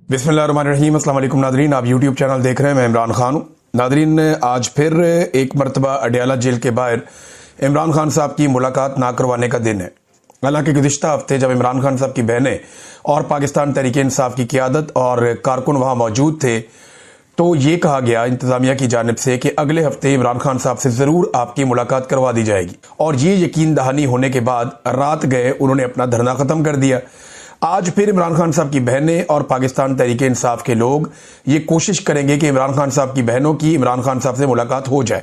बिस्मिल्लाहिर्रहमानिर्रहीम। अस्सलाम वालेकुम नादरीन, आप यूट्यूब चैनल देख रहे हैं। मैं इमरान खान हूँ। नादरीन, आज फिर एक मरतबा अडियाला जेल के बाहर इमरान खान साहब की मुलाकात ना करवाने का दिन है। हालांकि गुज़िश्ता हफ्ते जब इमरान खान साहब की बहनें और पाकिस्तान तहरीक इंसाफ की क़यादत और कारकुन वहाँ मौजूद थे, तो ये कहा गया इंतज़ामिया की जानिब से कि अगले हफ्ते इमरान खान साहब से ज़रूर आपकी मुलाकात करवा दी जाएगी। और ये यकीन दहानी होने के बाद रात गए उन्होंने अपना धरना ख़त्म कर दिया। आज फिर इमरान खान साहब की बहनें और पाकिस्तान तहरीक इंसाफ के लोग ये कोशिश करेंगे कि इमरान खान साहब की बहनों की इमरान खान साहब से मुलाकात हो जाए।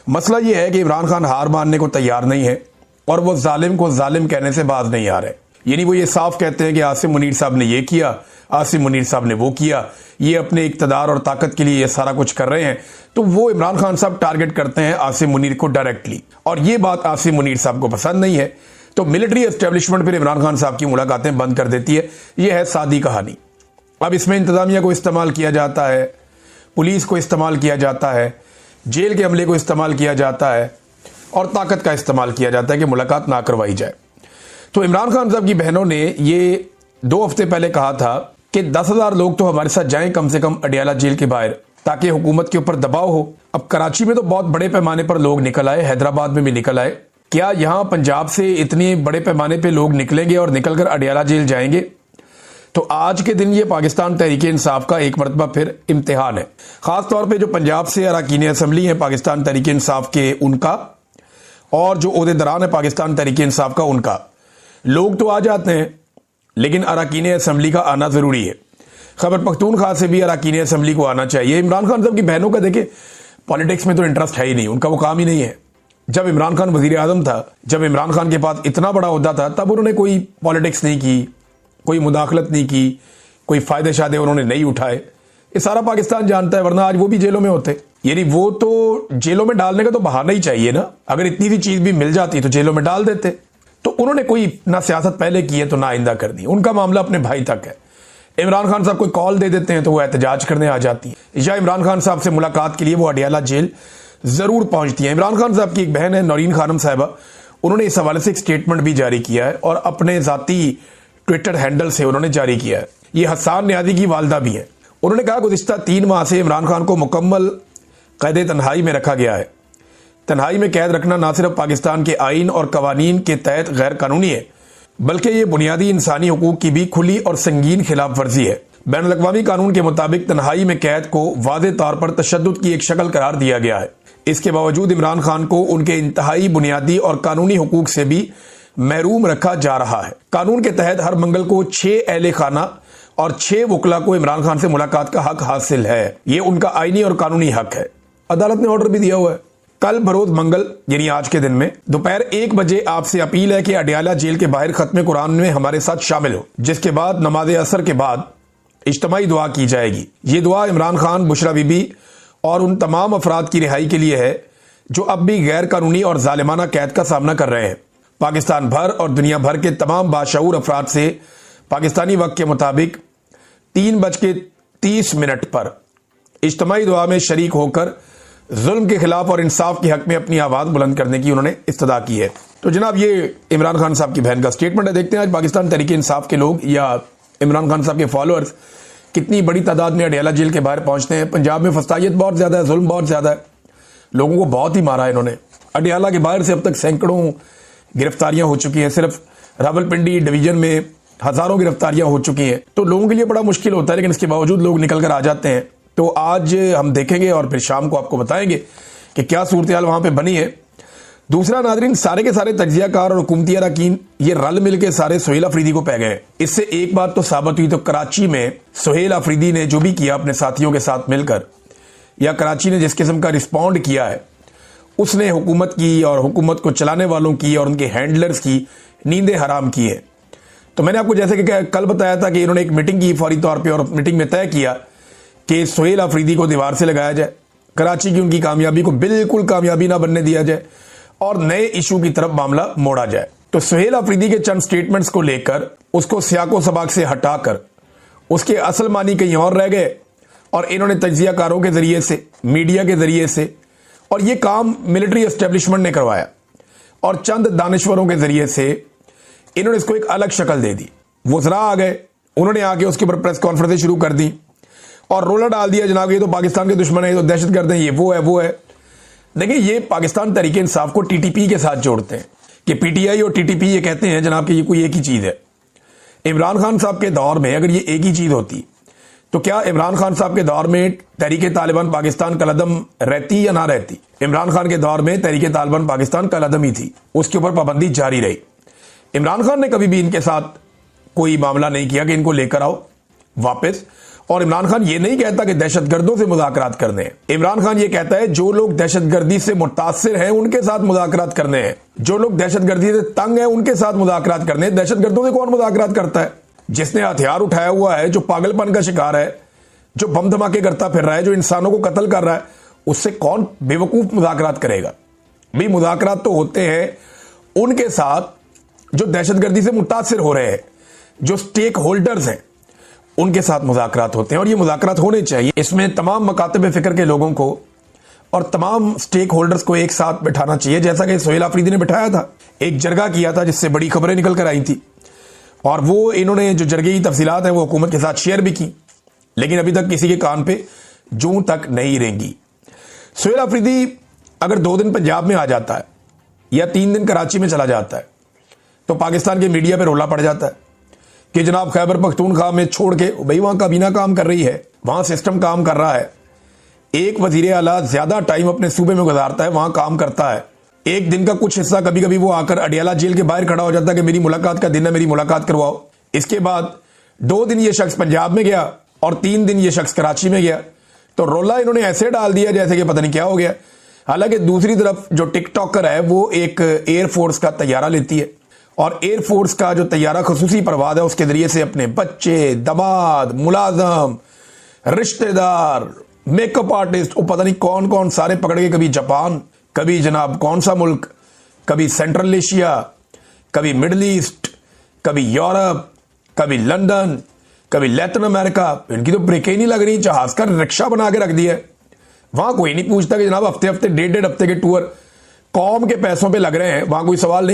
मसला ये है कि इमरान खान हार मानने को तैयार नहीं है और वो जालिम को जालिम कहने से बाज नहीं आ रहे। यानी वो ये साफ कहते हैं कि आसिम मुनीर साहब ने ये किया, आसिम मुनीर साहब ने वो किया, ये अपने इक़्तिदार और ताकत के लिए ये सारा कुछ कर रहे हैं। तो वो इमरान खान साहब टारगेट करते हैं आसिम मुनीर को डायरेक्टली, और ये बात आसिम मुनीर साहब को पसंद नहीं है। तो मिलिट्री एस्टेब्लिशमेंट फिर इमरान खान साहब की मुलाकातें बंद कर देती है। यह है सादी कहानी। अब इसमें इंतजामिया को इस्तेमाल किया जाता है, पुलिस को इस्तेमाल किया जाता है, जेल के अमले को इस्तेमाल किया जाता है और ताकत का इस्तेमाल किया जाता है कि मुलाकात ना करवाई जाए। तो इमरान खान साहब की बहनों ने ये 2 हफ्ते पहले कहा था कि 10,000 लोग तो हमारे साथ जाएं कम से कम अडियाला जेल के बाहर, ताकि हुकूमत के ऊपर दबाव हो। अब कराची में तो बहुत बड़े पैमाने पर लोग निकल आए, हैदराबाद में भी निकल आए। क्या यहां पंजाब से इतने बड़े पैमाने पे लोग निकलेंगे और निकलकर अडियाला जेल जाएंगे? तो आज के दिन ये पाकिस्तान तहरीक इंसाफ का एक मरतबा फिर इम्तिहान है। खास तौर पे जो पंजाब से अरकान असम्बली है पाकिस्तान तहरीक इंसाफ के, उनका, और जो ओहदेदारान है पाकिस्तान तहरीक इंसाफ का, उनका। लोग तो आ जाते हैं लेकिन अरकान असम्बली का आना जरूरी है। खैबर पख्तूनख्वा से भी अरकान असम्बली को आना चाहिए। इमरान खान साहब की बहनों का देखे पॉलिटिक्स में तो इंटरेस्ट है ही नहीं, उनका वो काम ही नहीं है। जब इमरान खान वजीर आजम था, जब इमरान खान के पास इतना बड़ा ओहदा था, तब उन्होंने कोई पॉलिटिक्स नहीं की, कोई मुदाखलत नहीं की, कोई फायदे शायदे उन्होंने नहीं उठाए। ये सारा पाकिस्तान जानता है, वरना आज वो भी जेलों में होते। यानी वो तो जेलों में डालने का तो बहाना ही चाहिए ना। अगर इतनी सी चीज भी मिल जाती तो जेलों में डाल देते। तो उन्होंने कोई ना सियासत पहले की है तो ना आइंदा करनी। उनका मामला अपने भाई तक है। इमरान खान साहब कोई कॉल दे देते हैं तो वो एहतजाज करने आ जाती है, या इमरान खान साहब से मुलाकात के लिए वो अडियाला जेल जरूर पहुंचती है। इमरान खान साहब की एक बहन है नौरीन खानम साहिबा, उन्होंने इस हवाले से एक स्टेटमेंट भी जारी किया है और अपने जाती ट्विटर हैंडल से उन्होंने जारी किया है। ये हसन नियाज़ी की वालदा भी है। उन्होंने कहा गुज़िश्ता 3 माह से इमरान खान को मुकम्मल कैद तन्हाई में रखा गया है। तन्हाई में कैद रखना ना सिर्फ पाकिस्तान के आइन और कवानीन के तहत गैर कानूनी है, बल्कि ये बुनियादी इंसानी हुकूक की भी खुली और संगीन खिलाफ वर्जी है। बैनुल अक़वामी कानून के मुताबिक तन्हाई में कैद को वाज़ेह तौर पर तशद्दुद की एक शक्ल करार दिया गया है। इसके बावजूद इमरान खान को उनके इंतहाई बुनियादी और कानूनी हुकूक से भी महरूम रखा जा रहा है। कानून के तहत हर मंगल को 6 अहले खाना और 6 वकला को इमरान खान से मुलाकात का हक हासिल है। ये उनका आईनी और कानूनी हक है। अदालत ने ऑर्डर भी दिया हुआ है। कल बरोज मंगल यानी आज के दिन में दोपहर 1 बजे आपसे अपील है कि अडियाला जेल के बाहर खत्म कुरान में हमारे साथ शामिल हो, जिसके बाद नमाज असर के बाद इज्तिमाई दुआ की जाएगी। ये दुआ इमरान खान, बुशरा बीबी और उन तमाम अफराद की रिहाई के लिए है जो अब भी गैर कानूनी और जालिमाना कैद का सामना कर रहे हैं। पाकिस्तान भर और दुनिया भर के तमाम बाशऊर अफराद से पाकिस्तानी वक्त के मुताबिक 3:30 पर इज्तिमाई दुआ में शरीक होकर जुल्म के खिलाफ और इंसाफ के हक में अपनी आवाज बुलंद करने की उन्होंने इस्तदा की है। तो जनाब, ये इमरान खान साहब की बहन का स्टेटमेंट है। देखते हैं आज पाकिस्तान तहरीक इंसाफ के लोग या इमरान खान साहब के फॉलोअर्स कितनी बड़ी तादाद में अडियाला जेल के बाहर पहुंचते हैं। पंजाब में फसादियत बहुत ज्यादा है, जुल्म बहुत ज्यादा है, लोगों को बहुत ही मारा है इन्होंने। अडियाला के बाहर से अब तक सैकड़ों गिरफ्तारियां हो चुकी हैं। सिर्फ रावलपिंडी डिवीजन में हजारों गिरफ्तारियां हो चुकी हैं। तो लोगों के लिए बड़ा मुश्किल होता है, लेकिन इसके बावजूद लोग निकल कर आ जाते हैं। तो आज हम देखेंगे और फिर शाम को आपको बताएंगे कि क्या सूरत हाल वहां पर बनी है। दूसरा नादरीन, सारे के सारे तज्जियाकार और हुकूमती अरकान ये रल मिल के सारे सुहेल अफरीदी को पै गए। इससे एक बात तो साबित हुई, तो कराची में सुहेल अफरीदी ने जो भी किया अपने साथियों के साथ मिलकर, या कराची ने जिस किस्म का रिस्पॉन्ड किया है, उसने हुकूमत की और हुकूमत को चलाने वालों की और उनके हैंडलर्स की नींदें हराम की है। तो मैंने आपको जैसे कि कल बताया था कि इन्होंने एक मीटिंग की फौरी तौर पर, और मीटिंग में तय किया कि सुहेल अफरीदी को दीवार से लगाया जाए, कराची की उनकी कामयाबी को बिल्कुल कामयाबी ना बनने दिया जाए और नए इशू की तरफ मामला मोड़ा जाए। तो सुहेल अफरीदी के चंद स्टेटमेंट्स को लेकर उसको सियाको सबाक से हटाकर उसके असल मानी कहीं और रह गए, और इन्होंने तज्जियाकारों के जरिए से, मीडिया के जरिए से, और ये काम मिलिट्री एस्टेब्लिशमेंट ने करवाया और चंद दानिश्वरों के जरिए से इन्होंने इसको एक अलग शक्ल दे दी। वज़रा आ गए, उन्होंने आके उसके ऊपर प्रेस कॉन्फ्रेंस शुरू कर दी और रोला डाल दिया जनाब ये तो पाकिस्तान के दुश्मन है, ये तो दहशतगर्द हैं, ये वो है। देखिए ये पाकिस्तान तहरीक इंसाफ को टीटीपी के साथ जोड़ते हैं कि पीटीआई और टीटीपी ये कहते हैं जनाब कि ये कोई एक ही चीज है। इमरान खान साहब के दौर में अगर ये एक ही चीज होती तो क्या इमरान खान साहब के दौर में तहरीक तालिबान पाकिस्तान कलअदम रहती या ना रहती? इमरान खान के दौर में तहरीक तालिबान पाकिस्तान कलअदम ही थी, उसके ऊपर पाबंदी जारी रही। इमरान खान ने कभी भी इनके साथ कोई मामला नहीं किया कि इनको लेकर आओ वापस, और इमरान खान ये नहीं कहता कि दहशतगर्दों से मुज़ाकरात करने हैं। इमरान खान ये कहता है जो लोग दहशतगर्दी से मुतासिर हैं उनके साथ मुज़ाकरात करने हैं, जो लोग दहशतगर्दी से तंग हैं उनके साथ मुज़ाकरात करने हैं। दहशतगर्दों से कौन मुज़ाकरात करता है? जिसने हथियार उठाया हुआ है, जो पागलपन का शिकार है, जो बम धमाके करता फिर रहा है, जो इंसानों को कत्ल कर रहा है, उससे कौन बेवकूफ मुज़ाकरात करेगा? भाई मुज़ाकरात तो होते हैं उनके साथ जो दहशतगर्दी से मुतासिर हो रहे हैं, जो स्टेक होल्डर्स हैं, उनके साथ मुज़ाकरात होते हैं और ये मुज़ाकरात होने चाहिए। इसमें तमाम मकातब फिक्र के लोगों को और तमाम स्टेक होल्डर्स को एक साथ बैठाना चाहिए, जैसा कि सोहेल आफरीदी ने बैठाया था, एक जरगा किया था जिससे बड़ी खबरें निकल कर आई थी, और वो इन्होंने जो जरगे की तफसीलात हैं वो हुकूमत के साथ शेयर भी की, लेकिन अभी तक किसी के कान पे जूं तक नहीं रेंगी। सोहेल आफरीदी अगर 2 दिन पंजाब में आ जाता है या 3 दिन कराची में चला जाता है तो पाकिस्तान के मीडिया पे रोला पड़ जाता है कि जनाब खैबर पख्तूनख्वा में छोड़ के भाई वहां काबीना काम कर रही है, वहां सिस्टम काम कर रहा है, एक वजीर आला ज्यादा टाइम अपने सूबे में गुजारता है, वहां काम करता है, एक दिन का कुछ हिस्सा कभी कभी वो आकर अडियाला जेल के बाहर खड़ा हो जाता है कि मेरी मुलाकात का दिन है, मेरी मुलाकात करवाओ। इसके बाद 2 दिन ये शख्स पंजाब में गया और 3 दिन ये शख्स कराची में गया, तो रोला इन्होंने ऐसे डाल दिया जैसे कि पता नहीं क्या हो गया। हालांकि दूसरी तरफ जो टिकटॉकर है वो एक एयरफोर्स का तैयारा लेती है और एयरफोर्स का जो तैयारा खसूसी परवाज है उसके जरिए से अपने बच्चे, दमाद, मुलाजम, रिश्तेदार, मेकअप आर्टिस्ट, वो पता नहीं कौन कौन सारे पकड़ के कभी जापान, कभी जनाब कौन सा मुल्क, कभी सेंट्रल एशिया, कभी मिडल ईस्ट, कभी यूरोप, कभी लंदन, कभी लैटिन अमेरिका। इनकी तो ब्रेक ही नहीं लग रही, जहाज का रिक्शा बना के रख दिया है। वहां कोई नहीं पूछता कि जनाब हफ्ते हफ्ते 1.5 हफ्ते के टूर कौम के पैसों पे लग रहे हैं, वहां कोई सवाल नहीं।